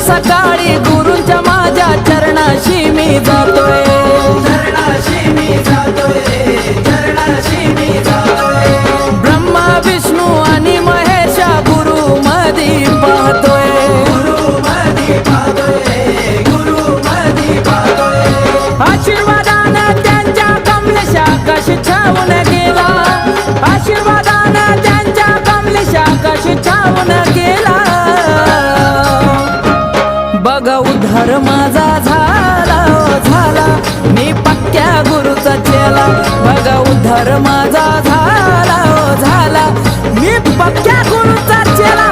सकाळी गुरूंच्या माझ्या चरणाशी मी जातोय, चरणाशी मी जातोय, चरणाशी मी जातोय. ब्रह्मा विष्णू आणि महेशा गुरु मधी पाहतोय, गुरु मधी पाहतोय, गुरु मधी पाहतोय. आशीर्वादानं त्यांच्या कमलेशा आकाश छावून गेला, आशीर्वादानं त्यांच्या कमलेशा आकाश छावून गेला. बघा उद्धार माझा झाला, झाला मी पक्क्या गुरुचा चेला. बघा उद्धार माझा झाला, झाला मी पक्क्या गुरुचा चेला.